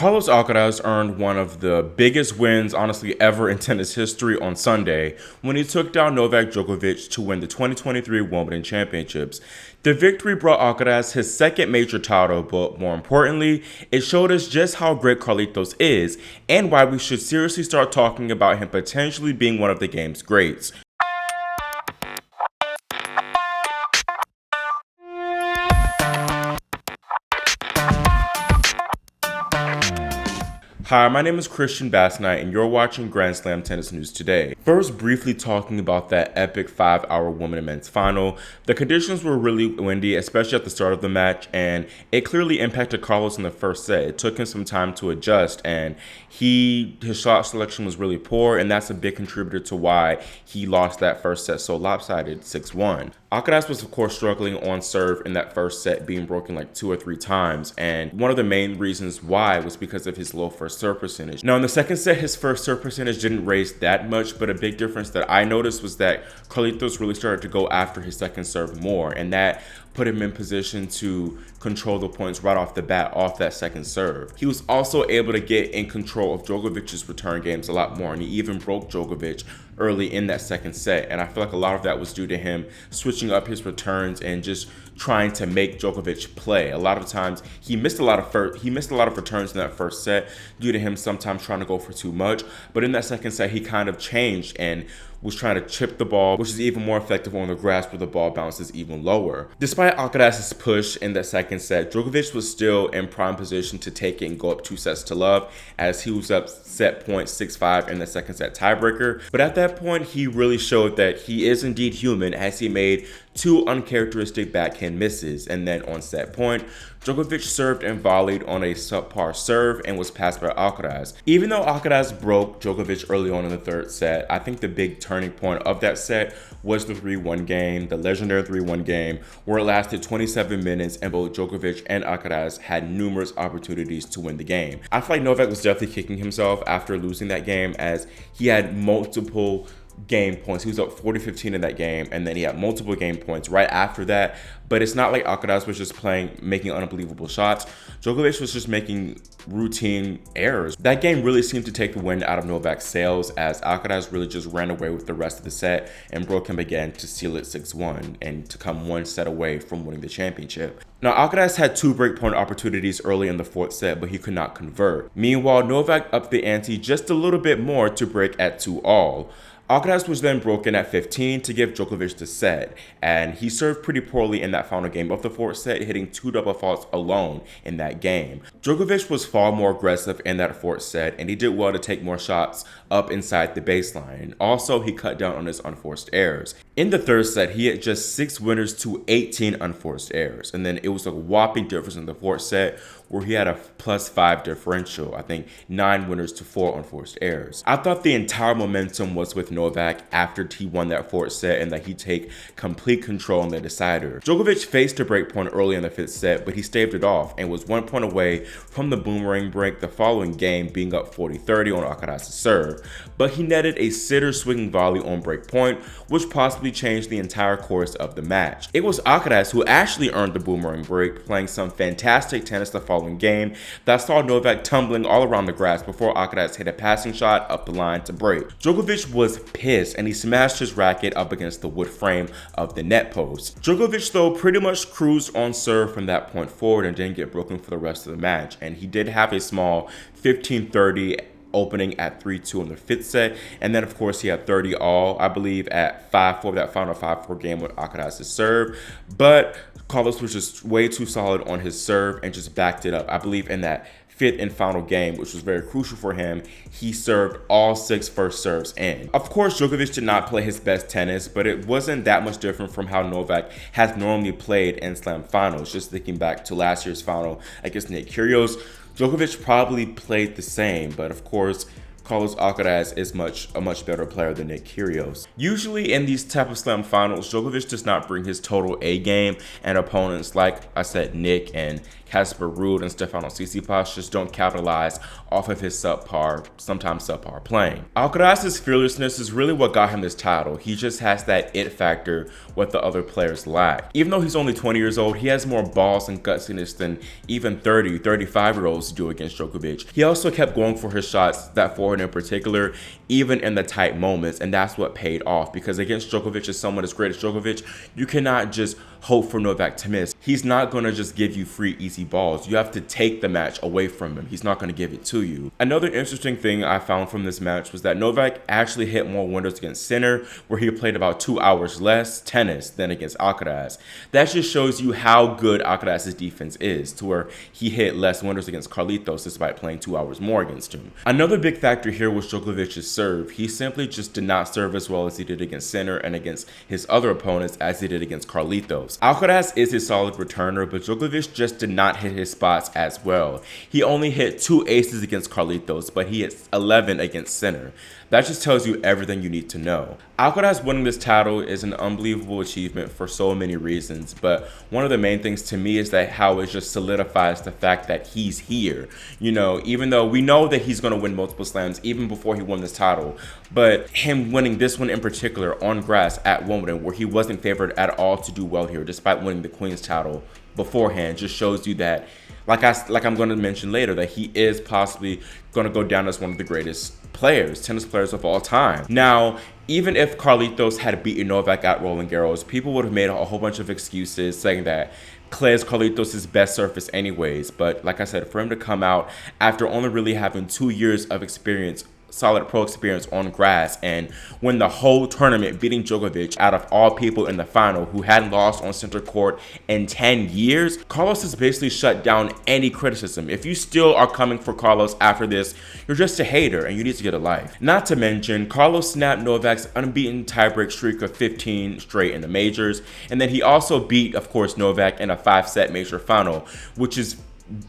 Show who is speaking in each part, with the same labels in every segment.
Speaker 1: Carlos Alcaraz earned one of the biggest wins, honestly, ever in tennis history on Sunday when he took down Novak Djokovic to win the 2023 Wimbledon Championships. The victory brought Alcaraz his second major title, but more importantly, it showed us just how great Carlitos is and why we should seriously start talking about him potentially being one of the game's greats. Hi, my name is Christian Bassnight, and you're watching Grand Slam Tennis News Today. First, briefly talking about that epic 5-hour women and men's final. The conditions were really windy, especially at the start of the match, and it clearly impacted Carlos in the first set. It took him some time to adjust, and his shot selection was really poor, and that's a big contributor to why he lost that first set so lopsided, 6-1. Alcaraz was, of course, struggling on serve in that first set, being broken like 2 or 3 times, and one of the main reasons why was because of his low first serve percentage. Now, in the second set, his first serve percentage didn't raise that much, but a big difference that I noticed was that Carlitos really started to go after his second serve more, and that put him in position to control the points right off the bat off that second serve. He was also able to get in control of Djokovic's return games a lot more, and he even broke Djokovic early in that second set, and I feel like a lot of that was due to him switching up his returns and just trying to make Djokovic play. A lot of times he missed a lot of returns in that first set due to him sometimes trying to go for too much, but in that second set he kind of changed and was trying to chip the ball, which is even more effective on the grass where the ball bounces even lower. Despite Alcaraz's push in the second set, Djokovic was still in prime position to take it and go up 2-0 as he was up set point 6-5 in the second set tiebreaker. But at that point, he really showed that he is indeed human as he made 2 uncharacteristic backhand misses. And then on set point, Djokovic served and volleyed on a subpar serve and was passed by Alcaraz. Even though Alcaraz broke Djokovic early on in the third set, I think the big turning point of that set was the 3-1 game, the legendary 3-1 game, where it lasted 27 minutes and both Djokovic and Alcaraz had numerous opportunities to win the game. I feel like Novak was definitely kicking himself after losing that game as he had multiple game points. He was up 40-15 in that game, and then he had multiple game points right after that. But it's not like Alcaraz was just making unbelievable shots. Djokovic was just making routine errors. That game really seemed to take the wind out of Novak's sails as Alcaraz really just ran away with the rest of the set and broke him again to seal it 6-1 and to come 1 set away from winning the championship. Now, Alcaraz had 2 breakpoint opportunities early in the fourth set, but he could not convert. Meanwhile, Novak upped the ante just a little bit more to break at 2-all. Alcaraz was then broken at 15 to give Djokovic the set, and he served pretty poorly in that final game of the fourth set, hitting 2 double faults alone in that game. Djokovic was far more aggressive in that fourth set, and he did well to take more shots up inside the baseline. Also, he cut down on his unforced errors. In the third set, he had just 6 winners to 18 unforced errors, and then it was a whopping difference in the fourth set where he had a +5 differential. I think 9 winners to 4 unforced errors. I thought the entire momentum was with Novak after he won that fourth set and that he'd take complete control in the decider. Djokovic faced a breakpoint early in the fifth set, but he staved it off and was 1 point away from the boomerang break the following game, being up 40-30 on Alcaraz's serve. But he netted a sitter swinging volley on breakpoint, which possibly changed the entire course of the match. It was Alcaraz who actually earned the boomerang break, playing some fantastic tennis the following game that saw Novak tumbling all around the grass before Alcaraz hit a passing shot up the line to break. Djokovic was pissed and he smashed his racket up against the wood frame of the net post. Djokovic, though, pretty much cruised on serve from that point forward and didn't get broken for the rest of the match, and he did have a small 15-30 opening at 3-2 in the fifth set, and then of course he had 30-all, I believe, at 5-4, that final 5-4 game with Alcaraz's serve. But Carlos was just way too solid on his serve and just backed it up. I believe in that fifth and final game, which was very crucial for him, he served all 6 first serves in. Of course, Djokovic did not play his best tennis, but it wasn't that much different from how Novak has normally played in Slam finals. Just thinking back to last year's final against Nick Kyrgios, Djokovic probably played the same, but of course, Carlos Alcaraz is a much better player than Nick Kyrgios. Usually in these type of Slam finals, Djokovic does not bring his total A game, and opponents like I said, Nick and Casper Ruud and Stefanos Tsitsipas just don't capitalize off of his sometimes subpar playing. Alcaraz's fearlessness is really what got him this title. He just has that it factor what the other players lack. Even though he's only 20 years old, he has more balls and gutsiness than even 30, 35-year-olds do against Djokovic. He also kept going for his shots, that forehand in particular, even in the tight moments, and that's what paid off, because against Djokovic, as someone as great as Djokovic, you cannot just hope for Novak to miss. He's not going to just give you free, easy balls. You have to take the match away from him. He's not going to give it to you. Another interesting thing I found from this match was that Novak actually hit more windows against Sinner, where he played about 2 hours less tennis than against Alcaraz. That just shows you how good Alcaraz's defense is, to where he hit less windows against Carlitos despite playing 2 hours more against him. Another big factor here was Djokovic's serve. He simply just did not serve as well as he did against Sinner and against his other opponents as he did against Carlitos. Alcaraz is a solid returner, but Djokovic just did not hit his spots as well. He only hit 2 aces against Carlitos, but he hit 11 against Sinner. That just tells you everything you need to know. Alcaraz winning this title is an unbelievable achievement for so many reasons, but one of the main things to me is that how it just solidifies the fact that he's here. You know, even though we know that he's going to win multiple slams even before he won this title, but him winning this one in particular on grass at Wimbledon, where he wasn't favored at all to do well here despite winning the Queen's title beforehand, just shows you that, like I'm going to mention later, that he is possibly going to go down as one of the greatest tennis players of all time. Now, even if Carlitos had beaten Novak at Roland Garros, people would have made a whole bunch of excuses saying that clay is Carlitos' best surface anyways. But like I said, for him to come out after only really having 2 years of experience, solid pro experience on grass, and win the whole tournament, beating Djokovic out of all people in the final, who hadn't lost on center court in 10 years, Carlos has basically shut down any criticism. If you still are coming for Carlos after this, you're just a hater and you need to get a life. Not to mention, Carlos snapped Novak's unbeaten tiebreak streak of 15 straight in the majors, and then he also beat, of course, Novak in a 5-set major final, which is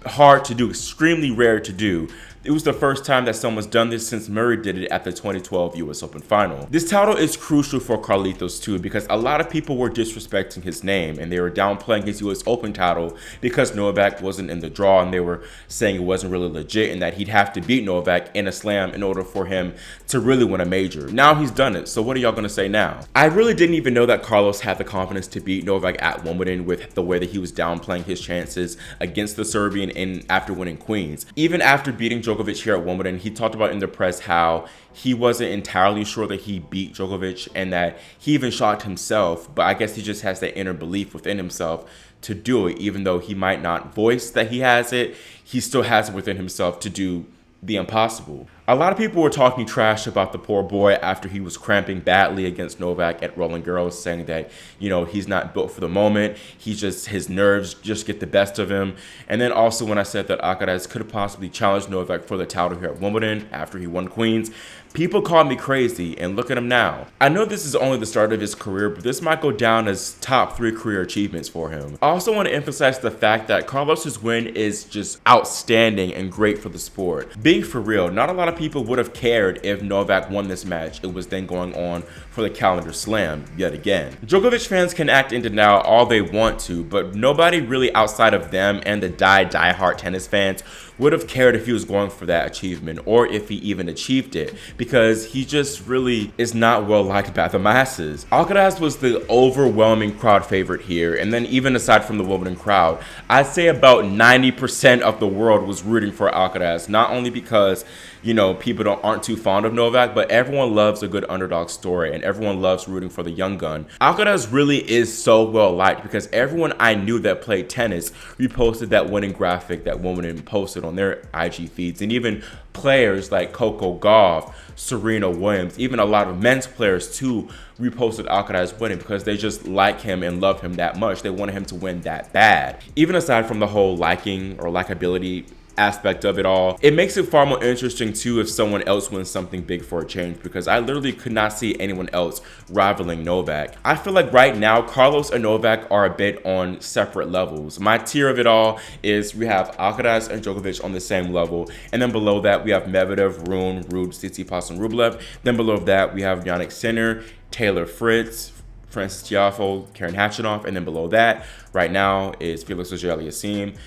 Speaker 1: hard to do, extremely rare to do. It was the first time that someone's done this since Murray did it at the 2012 US Open final. This title is crucial for Carlitos too, because a lot of people were disrespecting his name and they were downplaying his US Open title because Novak wasn't in the draw, and they were saying it wasn't really legit and that he'd have to beat Novak in a slam in order for him to really win a major. Now he's done it, so what are y'all gonna say now? I really didn't even know that Carlos had the confidence to beat Novak at Wimbledon with the way that he was downplaying his chances against the Serbian and after winning Queens. Even after beating Djokovic here at Wimbledon, he talked about in the press how he wasn't entirely sure that he beat Djokovic and that he even shocked himself, but I guess he just has that inner belief within himself to do it. Even though he might not voice that he has it, he still has it within himself to do the impossible. A lot of people were talking trash about the poor boy after he was cramping badly against Novak at Roland Garros, saying that, you know, he's not built for the moment. His nerves just get the best of him. And then also when I said that Alcaraz could have possibly challenged Novak for the title here at Wimbledon after he won Queens, people called me crazy, and look at him now. I know this is only the start of his career, but this might go down as top 3 career achievements for him. I also want to emphasize the fact that Carlos's win is just outstanding and great for the sport. Being for real, not a lot of people would have cared if Novak won this match. It was then going on for the calendar slam yet again. Djokovic fans can act in denial all they want to, but nobody really outside of them and the die-hard tennis fans would have cared if he was going for that achievement or if he even achieved it, because he just really is not well liked by the masses. Alcaraz was the overwhelming crowd favorite here, and then even aside from the Wimbledon crowd, I'd say about 90% of the world was rooting for Alcaraz, not only because, you know, people aren't too fond of Novak, but everyone loves a good underdog story and everyone loves rooting for the young gun. Alcaraz really is so well liked because everyone I knew that played tennis reposted that winning graphic that Wimbledon posted on their IG feeds, and even players like Coco Gauff, Serena Williams, even a lot of men's players too reposted Alcaraz winning because they just like him and love him that much. They wanted him to win that bad. Even aside from the whole liking or likability aspect of it all, it makes it far more interesting too if someone else wins something big for a change, because I literally could not see anyone else rivaling Novak. I feel like right now Carlos and Novak are a bit on separate levels. My tier of it all is we have Alcaraz and Djokovic on the same level, and then below that we have Medvedev, Rune, Ruud, Tsitsipas, and Rublev. Then below that we have Jannik Sinner, Taylor Fritz, Frances Tiafoe, Karen Khachanov, and then below that right now is Felix Auger-Aliassime,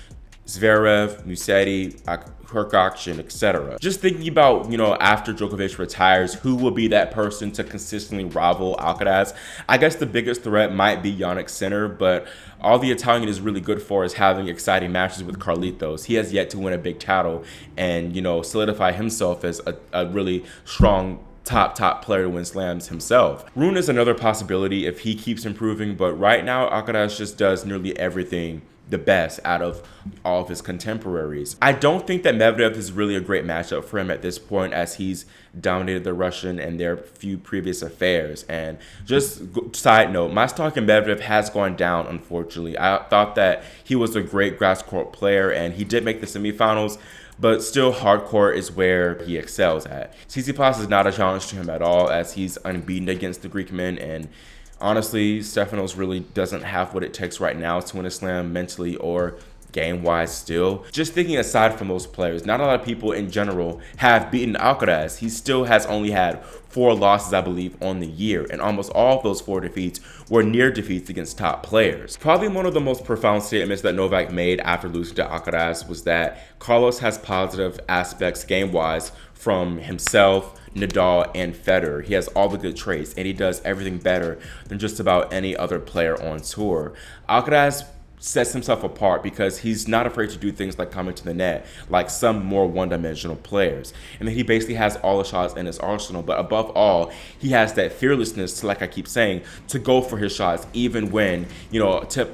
Speaker 1: Zverev, Musetti, Hurkacz, etc. Just thinking about, after Djokovic retires, who will be that person to consistently rival Alcaraz? I guess the biggest threat might be Jannik Sinner, but all the Italian is really good for is having exciting matches with Carlitos. He has yet to win a big title and, solidify himself as a really strong top player to win slams himself. Rune is another possibility if he keeps improving, but right now Alcaraz just does nearly everything the best out of all of his contemporaries. I don't think that Medvedev is really a great matchup for him at this point, as he's dominated the Russian in their few previous affairs. And just side note, my stock in Medvedev has gone down, unfortunately. I thought that he was a great grass court player, and he did make the semifinals, but still hard court is where he excels at. Tsitsipas is not a challenge to him at all, as he's unbeaten against the Greek men, and honestly, Stefanos really doesn't have what it takes right now to win a slam mentally or game-wise still. Just thinking aside from those players, not a lot of people in general have beaten Alcaraz. He still has only had 4 losses, I believe, on the year, and almost all of those 4 defeats were near defeats against top players. Probably one of the most profound statements that Novak made after losing to Alcaraz was that Carlos has positive aspects game-wise from himself, Nadal, and Federer. He has all the good traits, and he does everything better than just about any other player on tour. Alcaraz sets himself apart because he's not afraid to do things like coming to the net, like some more one-dimensional players. And then he basically has all the shots in his arsenal, but above all, he has that fearlessness to, like I keep saying, to go for his shots, even when,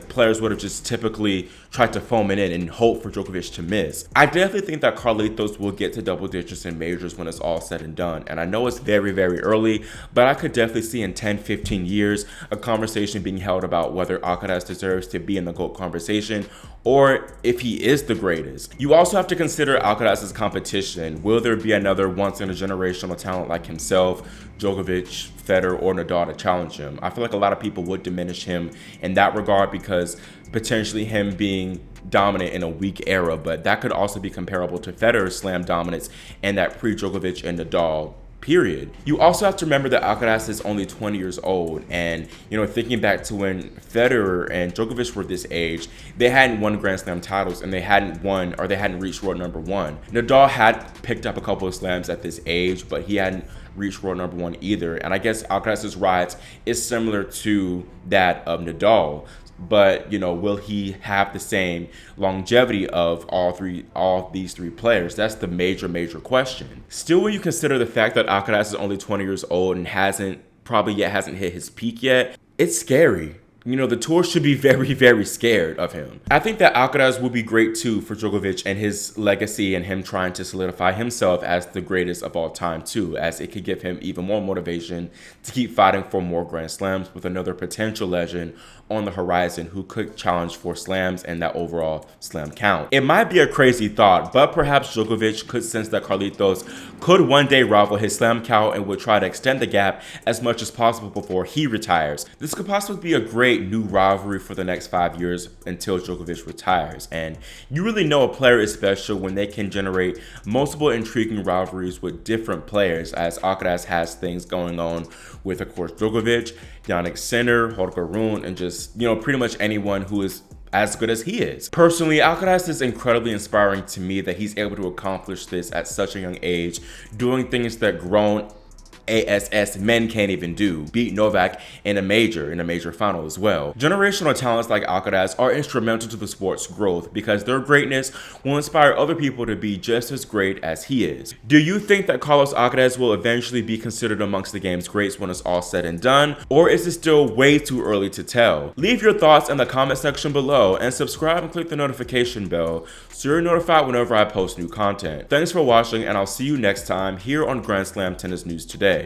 Speaker 1: players would have just typically tried to foam it in and hope for Djokovic to miss. I definitely think that Carlitos will get to double digits in majors when it's all said and done. And I know it's very, very early, but I could definitely see in 10, 15 years a conversation being held about whether Alcaraz deserves to be in the GOAT conversation or if he is the greatest. You also have to consider Alcaraz's competition. Will there be another once-in-a-generational talent like himself, Djokovic, Federer, or Nadal to challenge him? I feel like a lot of people would diminish him in that regard because potentially him being dominant in a weak era, but that could also be comparable to Federer's slam dominance and that pre-Djokovic and Nadal period. You also have to remember that Alcaraz is only 20 years old, and thinking back to when Federer and Djokovic were this age, they hadn't won Grand Slam titles and they hadn't reached world number 1. Nadal had picked up a couple of slams at this age, but he hadn't reached world number 1 either. And I guess Alcaraz's rise is similar to that of Nadal. But, will he have the same longevity of all these three players? That's the major question. Still, when you consider the fact that Alcaraz is only 20 years old and hasn't hit his peak yet, it's scary. The tour should be very, very scared of him. I think that Alcaraz will be great too for Djokovic and his legacy and him trying to solidify himself as the greatest of all time too, as it could give him even more motivation to keep fighting for more Grand Slams with another potential legend on the horizon who could challenge for slams and that overall slam count. It might be a crazy thought, but perhaps Djokovic could sense that Carlitos could one day rival his slam count and would try to extend the gap as much as possible before he retires. This could possibly be a great new rivalry for the next 5 years until Djokovic retires. And you really know a player is special when they can generate multiple intriguing rivalries with different players, as Alcaraz has things going on with, of course, Djokovic, Jannik Sinner, Holger Rune, and just, pretty much anyone who is as good as he is. Personally, Alcaraz is incredibly inspiring to me that he's able to accomplish this at such a young age, doing things that grown ASS men can't even do. Beat Novak in a major final as well. Generational talents like Alcaraz are instrumental to the sport's growth because their greatness will inspire other people to be just as great as he is. Do you think that Carlos Alcaraz will eventually be considered amongst the game's greats when it's all said and done, or is it still way too early to tell? Leave your thoughts in the comment section below and subscribe and click the notification bell so you're notified whenever I post new content. Thanks for watching, and I'll see you next time here on Grand Slam Tennis News Today.